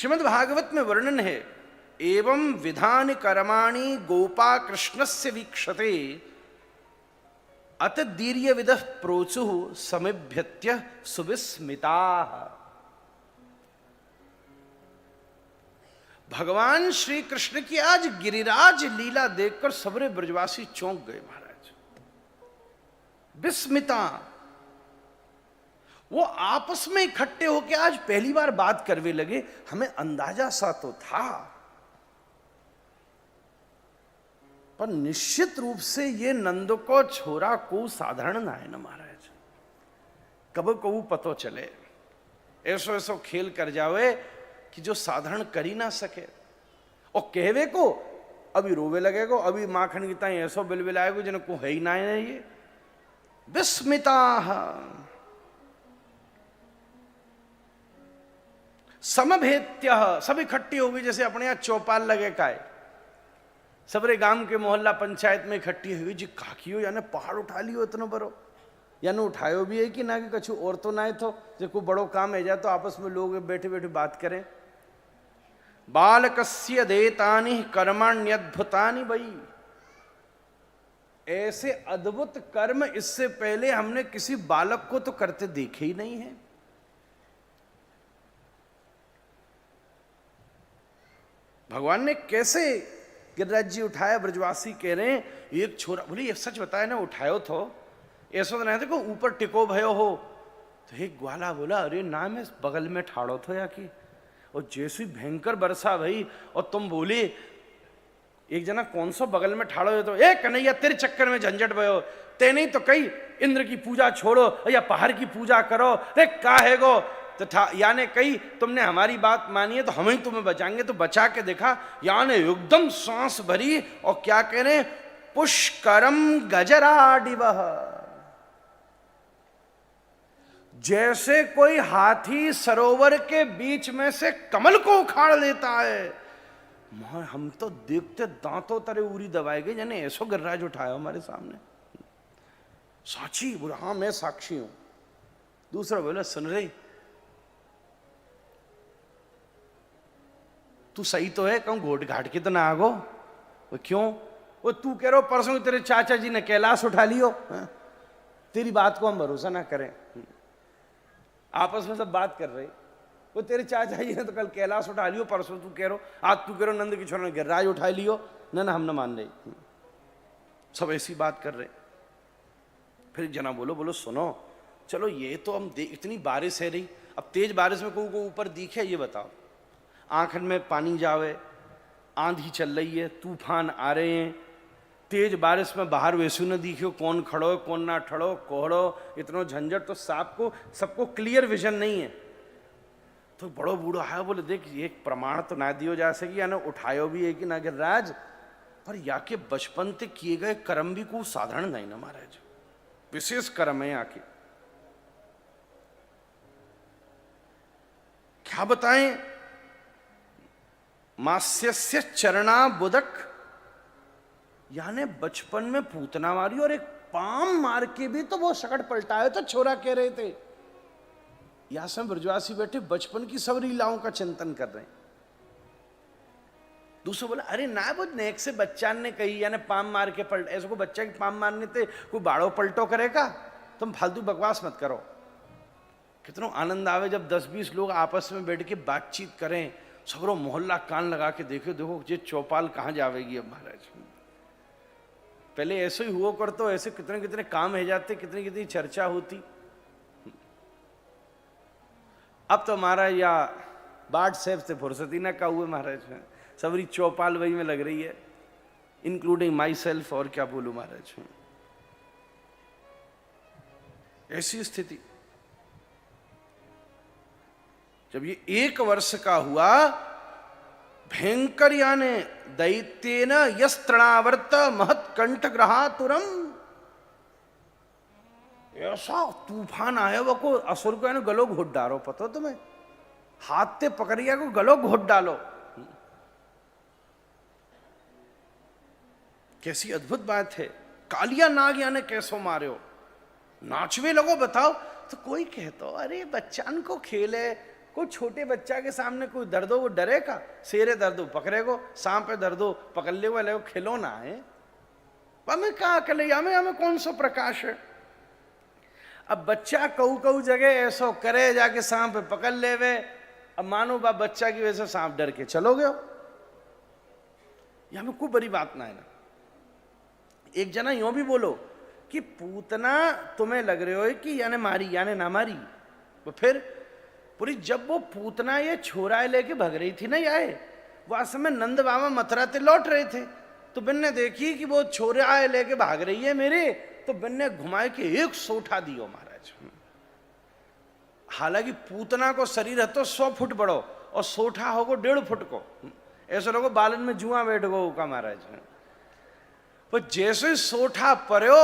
श्रीमद् भागवत में वर्णन है, एवं विधान कर्माणि गोपा कृष्णस्य वीक्षते अत दीर्य विदः प्रोचु समिभ्यत्य सुविस्मिता। भगवान श्री कृष्ण की आज गिरिराज लीला देखकर सबरे ब्रजवासी चौंक गए महाराज, विस्मिता। वो आपस में इकट्ठे होकर आज पहली बार बात करने लगे। हमें अंदाजा सा तो था, पर निश्चित रूप से ये नंद को छोरा को साधारण ना है ना महाराज। कब कबू पतो चले, ऐसो ऐसो खेल कर जावे कि जो साधारण कर ही ना सके। और कहवे को अभी रोवे लगेगो, अभी माखन की ताई ऐसो बिलबिलाएगो जिनको है ही ना है। ये विस्मिता समभेत्य, सब इकट्ठी हो गई जैसे अपने यहां चौपाल लगे काय। सबरे गांव के मोहल्ला पंचायत में इकट्ठी हुई जी काकियो यानी पहाड़ उठा लियो इतना बड़ो, यानी उठायो भी है कि ना कि कछु और तो ना है। तो जो कोई बड़ो काम है जा तो आपस में लोग बैठे बैठे बात करें। बालकस्य देतानि कर्माण्यद्भुतानि बई, ऐसे अद्भुत कर्म इससे पहले हमने किसी बालक को तो करते देखे ही नहीं है। भगवान ने कैसे गिरिराज जी उठाया। ब्रजवासी कह रहे हैं एक छोरा, बोले ये सच बताया ना उठायो तो ऐसा तो नहीं देखो ऊपर टिको भयो हो। तो एक ग्वाला बोला अरे ना मैं बगल में ठाड़ो थो या कि, और जैसी भयंकर बरसा भाई। और तुम बोले एक जना कौन सा बगल में ठाड़ो है, तो ए कन्हैया तेरे चक्कर में झंझट भयो, ते नहीं तो कई इंद्र की पूजा छोड़ो या पहाड़ की पूजा करो, रे का है गो। तो यानी कही तुमने हमारी बात मानी है तो हम ही तुम्हें बचाएंगे। तो बचा के देखा, यानी एकदम सांस भरी और क्या कह रहे, पुष्करम गजराडिवह, जैसे कोई हाथी सरोवर के बीच में से कमल को उखाड़ लेता है। हम तो देखते दांतों तरह उरी दबाए गए, यानी ऐसो गिरिराज उठाया हमारे सामने। साक्षी बोला हाँ मैं साक्षी हूं। दूसरा बोला सुन रही तू सही तो है, कहूं घोट घाट के तो ना आगो। वो क्यों, वो तू कह रहा परसों तेरे चाचा जी ने कैलाश उठा लियो। तेरी बात को हम भरोसा ना करें। आपस में सब बात कर रहे, वो तेरे चाचा जी ने तो कल कैलाश उठा लियो, परसों तू कह रहा, आज तू कह रहा नंद की छोरा ने गिरिराज उठा लियो। ना हम ना मान रहे, सब ऐसी बात कर रहे। फिर जना बोलो सुनो चलो ये तो हम इतनी बारिश है रही, अब तेज बारिश में को ऊपर दिखे ये बताओ। आंखन में पानी जावे, आंधी चल रही है, तूफान आ रहे हैं, तेज बारिश में बाहर वैसू न दिखो कौन खड़ो कौन ना ठड़ो, कोहड़ो इतना झंझट, तो सबको क्लियर विजन नहीं है। तो बड़ो बूढ़ो है बोले देख एक प्रमाण तो ना दियो जा सके, या ना उठायो भी है कि ना गिरिराज, पर या के बचपन से किए गए कर्म भी को साधारण नहीं ना महाराज, विशेष कर्म है यहाँ के। क्या बताएं, मास्यस्य चरणा बुदक, यानी बचपन में पूतना मारी और एक पाम मार के भी तो वो शकट पलटाए। तो छोरा कह रहे थे, यहां से ब्रजवासी बैठे बचपन की सब लीलाओं का चिंतन कर रहे हैं। दूसरा बोला अरे ना वो नेक से बच्चा ने कही, यानी पाम मार के पलट, ऐसे को बच्चा के पाम मारने थे कोई बाड़ो पलटो करेगा, तुम फालतू बकवास मत करो। कितना आनंद आवे जब 10-20 लोग आपस में बैठ के बातचीत करें, सबरो मोहल्ला कान लगा के देखो ये चौपाल कहां जावेगी अब महाराज। पहले ऐसे ही हुआ करतो, ऐसे कितने कितने काम है जाते, कितनी कितनी चर्चा होती। अब तो महाराज या बाट सेफ से फुर्सती ना का हुए महाराज, सबरी चौपाल वही में लग रही है, इंक्लूडिंग माई सेल्फ। और क्या बोलूं महाराज, ऐसी स्थिति। जब ये 1 वर्ष का हुआ, भयंकर यानी दैत्येन यस्त्रणावर्त महत्कंठ ग्रहातुरम, ऐसा तूफान आया वो को असुर को यानी गलो घोट डालो। पता तुम्हें, हाथ से पकड़िया को गलो घोट डालो। कैसी अद्भुत बात है। कालिया नाग यानी कैसो मारे हो, नाचवे लगो बताओ। तो कोई कहतो अरे बच्चान को खेल है, कोई छोटे बच्चा के सामने कोई दर्द हो वो डरेगा? शेरे दर्द हो पकड़ेगो, सांप पे दर्द हो पकड़ ले वाले खिलौना है। हमें कहा अकले हमें कौन सा प्रकाश है? अब बच्चा कऊ कऊ जगह ऐसो करे जाके सांप पे पकड़ ले वे, अब मानो बा बच्चा की वजह से सांप डर के चलोगे हो, यह में कोई बड़ी बात ना है ना। एक जना यूं भी बोलो कि पूतना तुम्हें लग रहे हो कि याने मारी याने ना मारी, तो फिर पूरी जब वो पूतना ये छोरा लेके भग रही थी ना आए, वास्तव में नंद बाबा मथुरा से लौट रहे थे, तो बिन ने देखी कि वो छोरा लेके भाग रही है मेरे, तो बिन ने घुमाए के एक सोठा दियो महाराज। हालांकि पूतना को शरीर है तो 100 फुट बड़ो और सोठा होगो 1.5 फुट को, ऐसा लोगो बालन में जुआ बैठ गो का महाराज। पर जैसे सोठा पर्यो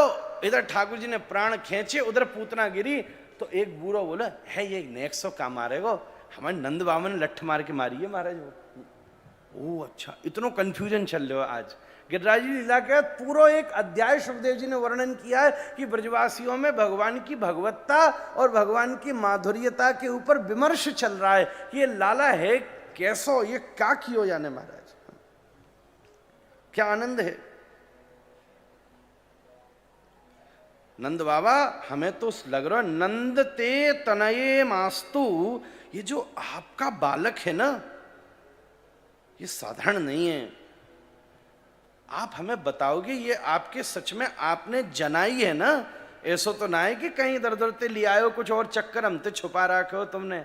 इधर ठाकुर जी ने प्राण खींचे, उधर पूतना गिरी, तो एक बूढ़ो बोला है ये नेक्सो का मारेगो, हमारे नंद बाबा ने लठ मार के मारी है महाराज वो। ओ अच्छा, इतना कंफ्यूजन चल रहा है आज। गिरिराज जी लीला के पूरा एक अध्याय सुखदेव जी ने वर्णन किया है कि ब्रजवासियों में भगवान की भगवत्ता और भगवान की माधुर्यता के ऊपर विमर्श चल रहा है कि ये लाला है कैसो, ये क्या कियो जाने महाराज, क्या आनंद है। नंद बाबा हमें तो लग रहा है नंद ते तनये मास्तु, ये जो आपका बालक है ना ये साधारण नहीं है। आप हमें बताओगे ये आपके सच में आपने जनाई है ना, ऐसा तो ना है कि कहीं इधर उधर ते ले आयो कुछ और चक्कर हमते छुपा रखे हो तुमने।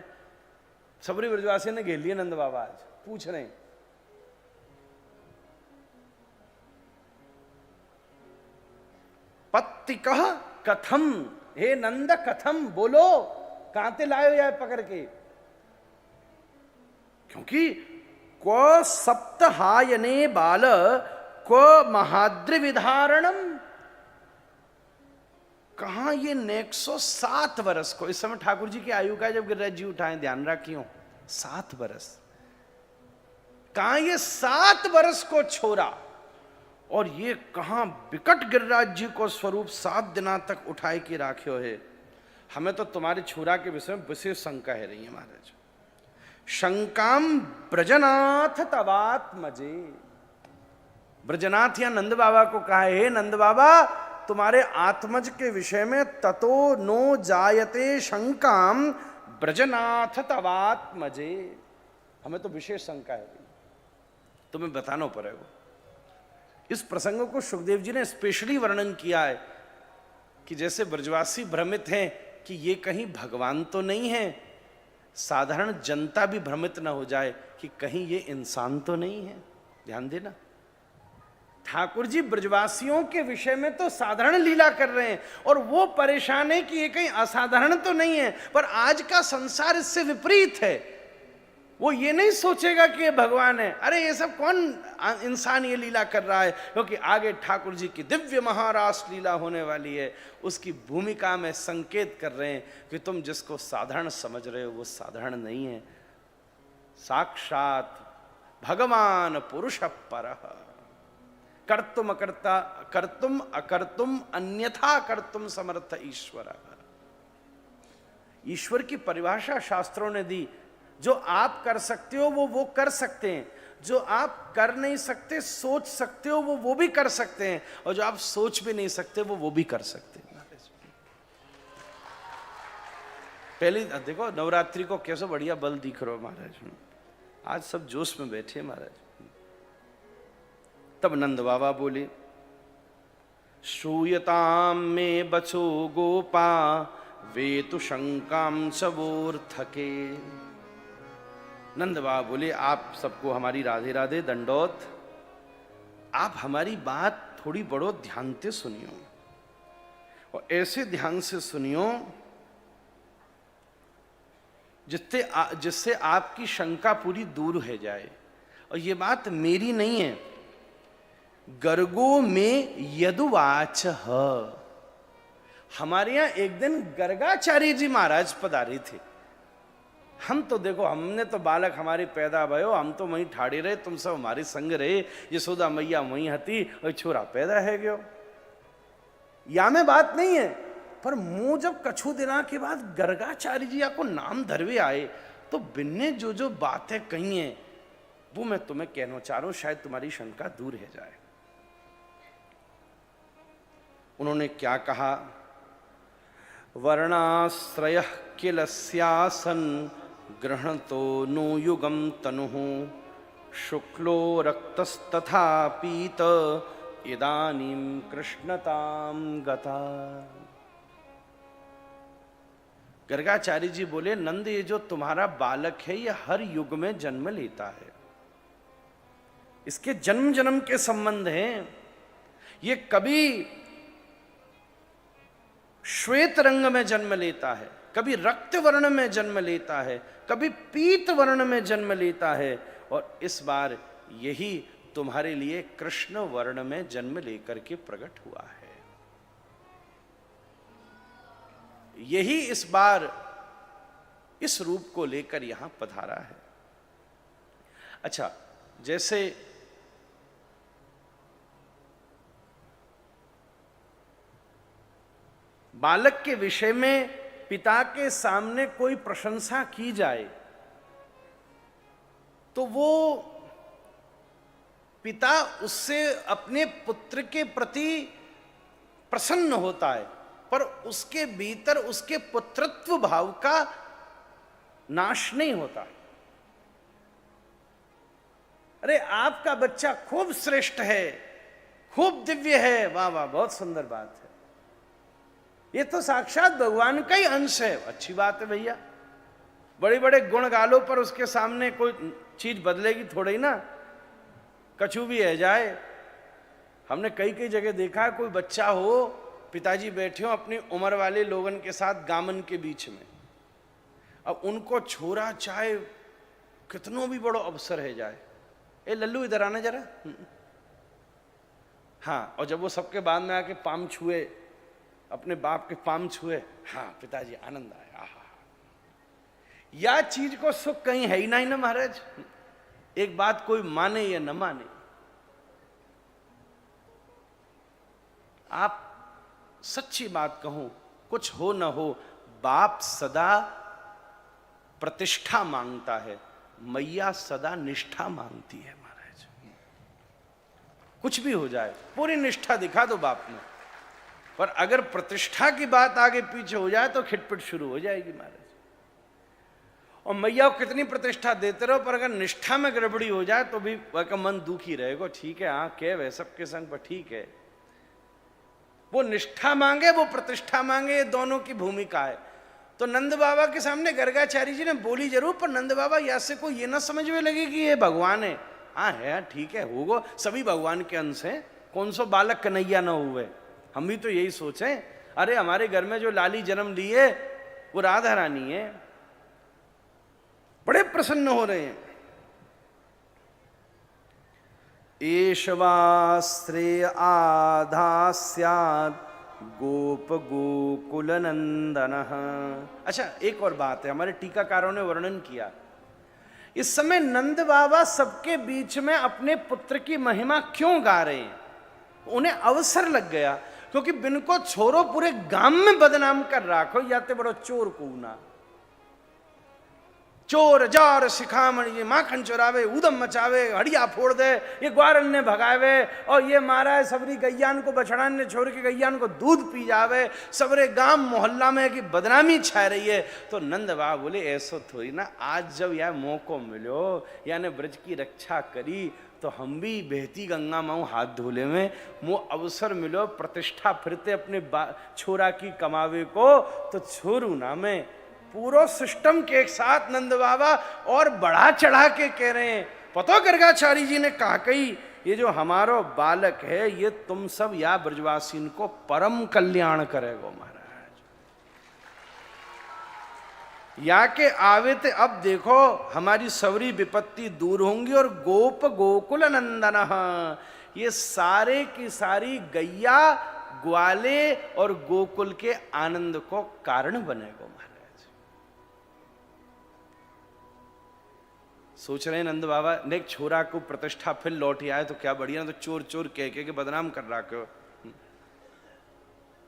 सबरी ब्रजवासी ने घेर लिए नंद बाबा, आज पूछ रहे हैं पत्ति कह कथम, हे नंद कथम, बोलो कहां ते लायो यार पकड़ के, क्योंकि को सप्तहायने बाल को महाद्रि विधारणम, कहां ये 107 वर्ष को, इस समय ठाकुर जी की आयु का जब गिरिराज जी उठाए ध्यान रखियो 7 वर्ष, कहां ये 7 वर्ष को छोरा, और ये कहां विकट गिरिराज जी को स्वरूप 7 दिना तक उठाए के राख्यो है। हमें तो तुम्हारे छोरा के विषय में विशेष शंका है रही है महाराज। शंकाम ब्रजनाथ तवात्मजे, ब्रजनाथ या नंद बाबा को कहा है, नंद बाबा तुम्हारे आत्मज के विषय में ततो नो जायते शंकाम ब्रजनाथ तवात्मजे, हमें तो विशेष शंका है, तुम्हें बताना पड़ेगा। इस प्रसंग को सुखदेव जी ने स्पेशली वर्णन किया है कि जैसे ब्रजवासी भ्रमित हैं कि ये कहीं भगवान तो नहीं है, साधारण जनता भी भ्रमित न हो जाए कि कहीं ये इंसान तो नहीं है। ध्यान देना, ठाकुर जी ब्रजवासियों के विषय में तो साधारण लीला कर रहे हैं और वो परेशान है कि ये कहीं असाधारण तो नहीं है, पर आज का संसार इससे विपरीत है। वो ये नहीं सोचेगा कि ये भगवान है, अरे ये सब कौन इंसान ये लीला कर रहा है, क्योंकि आगे ठाकुर जी की दिव्य महारास लीला होने वाली है। उसकी भूमिका में संकेत कर रहे हैं कि तुम जिसको साधारण समझ रहे हो वो साधारण नहीं है, साक्षात भगवान पुरुष परः, कर्तुम अकर्ता कर्तुम अकर्तुम अन्यथा कर्तुम समर्थ ईश्वर। ईश्वर की परिभाषा शास्त्रों ने दी, जो आप कर सकते हो वो कर सकते हैं, जो आप कर नहीं सकते सोच सकते हो वो भी कर सकते हैं, और जो आप सोच भी नहीं सकते वो भी कर सकते हैं। पहले देखो नवरात्रि को कैसे बढ़िया बल दिख रहा है महाराज, आज सब जोश में बैठे महाराज। तब नंद बाबा बोले, श्रूयताम में बचो गोपा वे तु शंकाम सबोर्थके। नंद बाबा बोले, आप सबको हमारी राधे राधे दंडोत, आप हमारी बात थोड़ी बड़ो ध्यान से सुनियो, और ऐसे ध्यान से सुनियो जिससे आपकी शंका पूरी दूर हो जाए। और ये बात मेरी नहीं है, गर्गो में यदुवाच, हमारे यहां एक दिन गर्गाचार्य जी महाराज पधारे थे। हम तो देखो, हमने तो बालक हमारे पैदा भयो, हम तो वहीं ठाड़े रहे, तुम सब हमारे संग रहे, यशोदा मैया वहीं हती और छोरा पैदा है गयो। या में बात नहीं है, पर मुंह जब कछु दिना के बाद गर्गाचार्य जी आपको नाम धरवे आए, तो बिन्ने जो जो बातें कही हैं वो मैं तुम्हें कहना चाह रहा हूं, शायद तुम्हारी शंका दूर हो जाए। उन्होंने क्या कहा? वर्णाश्रय किल स्यासन ग्रहणतो नो युगम तनुः शुक्लो रक्तस्तथा पीत इदानीं कृष्णतां गता। गर्गाचार्य जी बोले, नंद ये जो तुम्हारा बालक है ये हर युग में जन्म लेता है, इसके जन्म जन्म के संबंध हैं। ये कभी श्वेत रंग में जन्म लेता है, कभी रक्त वर्ण में जन्म लेता है, कभी पीत वर्ण में जन्म लेता है, और इस बार यही तुम्हारे लिए कृष्ण वर्ण में जन्म लेकर के प्रकट हुआ है। यही इस बार इस रूप को लेकर यहां पधारा है। अच्छा, जैसे बालक के विषय में पिता के सामने कोई प्रशंसा की जाए तो वो पिता उससे अपने पुत्र के प्रति प्रसन्न होता है, पर उसके भीतर उसके पुत्रत्व भाव का नाश नहीं होता। अरे आपका बच्चा खूब श्रेष्ठ है, खूब दिव्य है, वाह वाह, बहुत सुंदर बात है, ये तो साक्षात भगवान का ही अंश है, अच्छी बात है भैया। बड़े बड़े गुण गालो पर उसके सामने कोई चीज बदलेगी थोड़ी ना, कछु भी है जाए। हमने कई कई जगह देखा है, कोई बच्चा हो, पिताजी बैठे हो अपनी उम्र वाले लोगन के साथ गामन के बीच में, अब उनको छोरा चाहे कितनों भी बड़ो अवसर है जाए, ए लल्लू इधर आना जरा, हाँ, और जब वो सबके बाद में आके पाम छुए, अपने बाप के पाम छुए, हाँ पिताजी आनंद आया, आहा, या चीज को सुख कहीं है ही नहीं ना महाराज। एक बात कोई माने या न माने, आप सच्ची बात कहूं, कुछ हो न हो, बाप सदा प्रतिष्ठा मांगता है, मैया सदा निष्ठा मांगती है महाराज। कुछ भी हो जाए पूरी निष्ठा दिखा दो बाप ने, पर अगर प्रतिष्ठा की बात आगे पीछे हो जाए तो खिटपिट शुरू हो जाएगी महाराज। और मैया को कितनी प्रतिष्ठा देते रहो, पर अगर निष्ठा में गड़बड़ी हो जाए तो भी वह का मन दुखी रहेगा। ठीक है, हाँ कह वह सबके संग, पर ठीक है, वो निष्ठा मांगे वो प्रतिष्ठा मांगे, ये दोनों की भूमिका है। तो नंद बाबा के सामने गर्गाचार्य जी ने बोली जरूर, पर नंद बाबा या से को ये ना समझ में लगे कि ये भगवान है। हाँ है, ठीक है, होगा, सभी भगवान के अंश हैं, कौन सो बालक कन्हैया न हुए। हम भी तो यही सोचें, अरे हमारे घर में जो लाली जन्म ली है वो राधा रानी है, बड़े प्रसन्न हो रहे हैं। एषवास्त्रे आधास्यात् गोप गोकुल नंदन। अच्छा, एक और बात है, हमारे टीकाकारों ने वर्णन किया, इस समय नंद बाबा सबके बीच में अपने पुत्र की महिमा क्यों गा रहे हैं? उन्हें अवसर लग गया, क्योंकि बिन को छोरो पूरे गांव में बदनाम कर राखो, याते बड़ो चोर कूना, चोर जार शिखामण, ये माखन चुरावे, उदम मचावे, हड़िया फोड़ दे, ये ग्वारन ने भगावे, और ये मारा है सबरी गैयान को, बछड़ान ने छोड़ के गैयान को दूध पी जावे, सबरे गांव मोहल्ला में की बदनामी छा रही है। तो नंद बाबा बोले ऐसो थोड़ी ना, आज जब यह मौको मिलो, यानी ब्रज की रक्षा करी, तो हम भी बहती गंगा माऊ हाथ धोले में मो अवसर मिलो, प्रतिष्ठा फिरते अपने छोरा की कमावे को, तो छोरू ना मैं पूरा सिस्टम के एक साथ नंद बाबा और बढ़ा चढ़ा के कह रहे हैं। पतो गर्गाचार्य जी ने कहा कही, ये जो हमारा बालक है ये तुम सब या ब्रजवासीन को परम कल्याण करेगा महाराज। या के आवे थे, अब देखो हमारी सवरी विपत्ति दूर होंगी, और गोप गोकुल नंदन, ये सारे की सारी गैया ग्वाले और गोकुल के आनंद को कारण बनेगा महाराज। सोच रहे हैं नंद बाबा ने, एक छोरा को प्रतिष्ठा फिर लौट आए तो क्या बढ़िया, तो चोर चोर कह के बदनाम कर रहा क्यों।